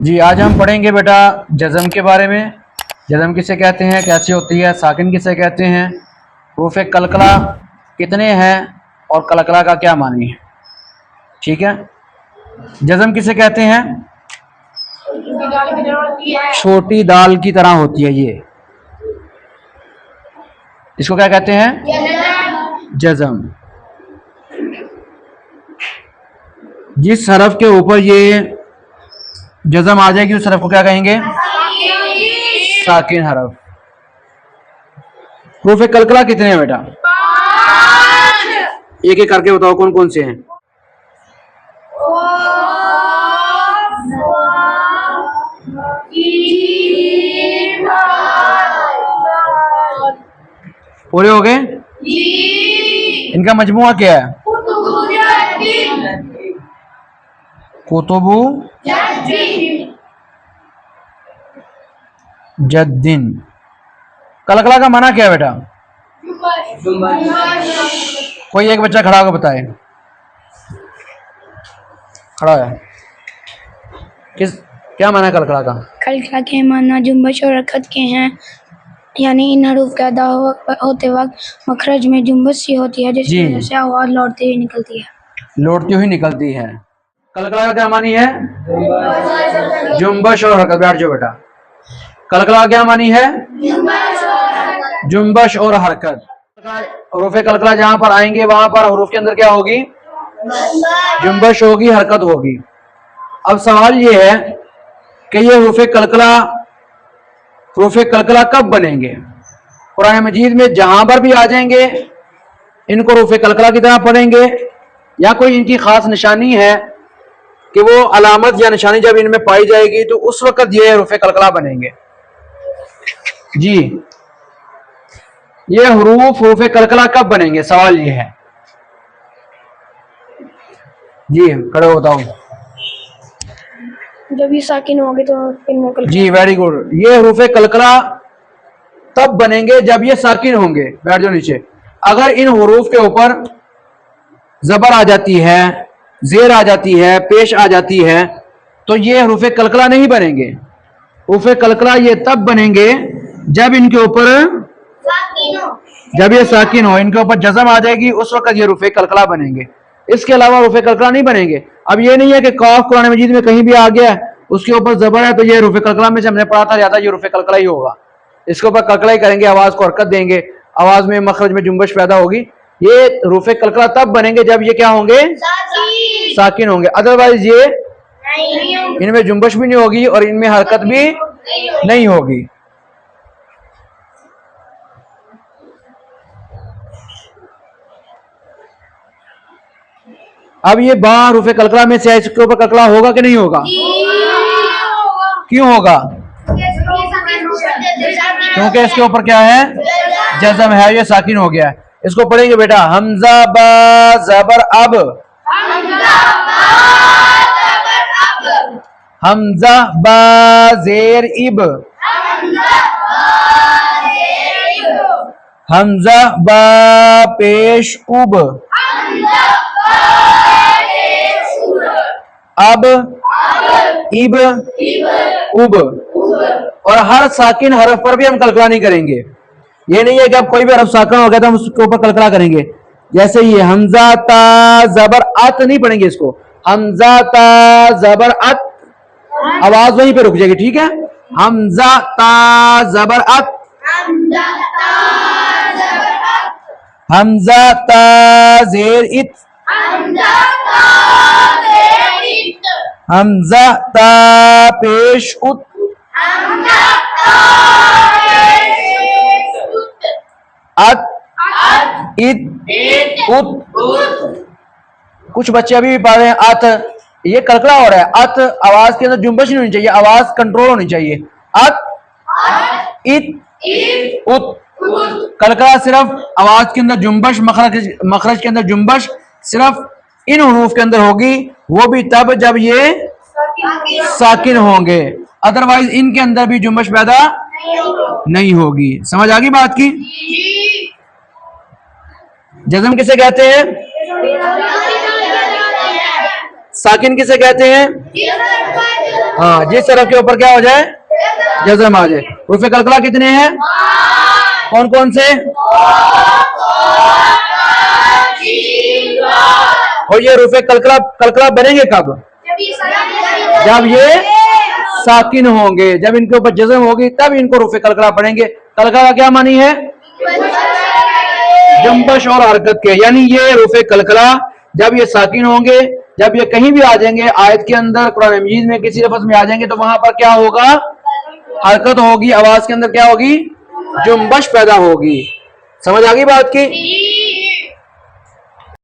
जी, आज हम पढ़ेंगे बेटा जज़म के बारे में। जज़म किसे कहते हैं, कैसे होती है, साकिन किसे कहते हैं, हुरूफ कलकला कितने हैं और कलकला का क्या मानी है। ठीक है। जज़म किसे कहते हैं? छोटी दाल की तरह होती है ये, इसको क्या कहते हैं? जज़म। जिस हरफ के ऊपर ये जज़म आ जाएगी उस हरफ को क्या कहेंगे? साकिन हरफ। हुरूफ कलकला कितने हैं बेटा? एक एक करके बताओ कौन कौन से हैं। पूरे हो गए? इनका मजमुआ क्या है? कुतुबु जद्दिन। कलकला का माना क्या है बेटा? कोई एक बच्चा खड़ा होकर बताए। खड़ा है। किस क्या माना है कलकला का? कलकला के माना जुम्बश और हरकत के हैं, यानी इन हरूफ का अदा होते वक्त मखरज में जुम्बश सी होती है जिसकी वजह से आवाज लौटती हुई निकलती है। लौटती हुई निकलती है। कलकला का क्या मानी है? जुम्बश और हरकत। बैठ जाओ बेटा। कलकला का क्या मानी है? जुम्बश और हरकत। हुरूफ कलकला जहां पर आएंगे वहां पर हुरूफ के अंदर क्या होगी? जुम्बश होगी, हरकत होगी। अब सवाल ये है कि ये हुरूफ कलकला कब बनेंगे? कुरान मजीद में जहां पर भी आ जाएंगे इनको हुरूफ कलकला की तरह पढ़ेंगे, या कोई इनकी खास निशानी है कि वो अलामत या निशानी जब इनमें पाई जाएगी तो उस वक्त ये हुरूफ कलकला बनेंगे। जी, ये हुरूफ कलकला कब बनेंगे, सवाल ये है। जी खड़े हो बताओ। जब ये साकिन होंगे तो इनमें कलकला। जी वेरी गुड। ये हुरूफ कलकला तब बनेंगे जब ये साकिन होंगे। बैठ जाओ नीचे। अगर इन हुरूफ के ऊपर जबर आ जाती है, जेर आ जाती है, पेश आ जाती है तो ये हुरूफ कलकला नहीं बनेंगे। हुरूफ कलकला ये तब बनेंगे जब इनके ऊपर जब ये साकिन हो, इनके ऊपर जज़म आ जाएगी उस वक्त ये हुरूफ कलकला बनेंगे। इसके अलावा हुरूफ कलकला नहीं बनेंगे। अब ये नहीं है कि काफ कुरान मजीद में कहीं भी आ गया उसके ऊपर जबर है तो ये हुरूफ कलकला में से हमने पढ़ा था ज्यादा ये हुरूफ कलकला ही होगा। इसके ऊपर कलकला ही करेंगे, आवाज को हरकत देंगे, आवाज में मखरज में जुम्बश पैदा होगी। ये हुरूफ कलकला तब बनेंगे जब ये क्या होंगे? साकिन होंगे। अदरवाइज ये इनमें जुम्बश भी नहीं होगी और इनमें हरकत भी नहीं होगी। अब ये बा हुरूफ कलकला में से इसके ऊपर कलकला होगा कि नहीं होगा? क्यों होगा? क्योंकि इसके ऊपर क्या है? जज़म है, ये साकिन हो गया है। इसको पढ़ेंगे बेटा। हमजा बा जबर अब, हमजा बा जेर इब, हमजा बा पेश उब, अब इब उब। और हर साकिन हरफ पर भी हम कलकला नहीं करेंगे। ये नहीं है कि अब कोई भी हरफ साकिन हो गया तो हम उसके ऊपर कलकला करेंगे। जैसे ये हमजा ता जबर अत नहीं पढ़ेंगे इसको। हमजा ता जबर अत, आवाज वहीं पे रुक जाएगी। ठीक है। हमजा ता जबर अत, हमजा ता जेर इत, हमजा ता पेश उत, अत इत उत। कुछ बच्चे अभी भी पढ़ रहे हैं अत, ये कलकला हो रहा है। अत आवाज के अंदर जुम्बश नहीं होनी चाहिए, आवाज कंट्रोल होनी चाहिए। अत इत उत। कलकला सिर्फ आवाज के अंदर जुम्बश, मखरज के अंदर जुम्बश सिर्फ इन हुरूफ के अंदर होगी, वो भी तब जब ये साकिन होंगे। अदरवाइज इनके अंदर भी जुम्बश पैदा नहीं होगी। समझ आ गई बात की? जज़म किसे कहते हैं? साकिन किसे कहते हैं? हाँ, जिस तरफ के ऊपर क्या हो जाए, जज़म आ जाए। रूफे कलकला कितने हैं, कौन कौन से, और ये रूफे कलकला कलकला बनेंगे कब, जब ये साकिन होंगे, जब इनके ऊपर जज़म होगी तब इनको रूफे कलकला पड़ेंगे। कलकला का क्या मानी है, जंबश और हरकत के, यानी ये रूफे कलकला जब ये साकिन होंगे, जब ये कहीं भी आ जाएंगे आयत के अंदर, कुरान मजीद में किसी लफ्ज में आ जाएंगे तो वहां पर क्या होगा, हरकत होगी, आवाज के अंदर क्या होगी, जुम्बश पैदा होगी। समझ आ गई बात की।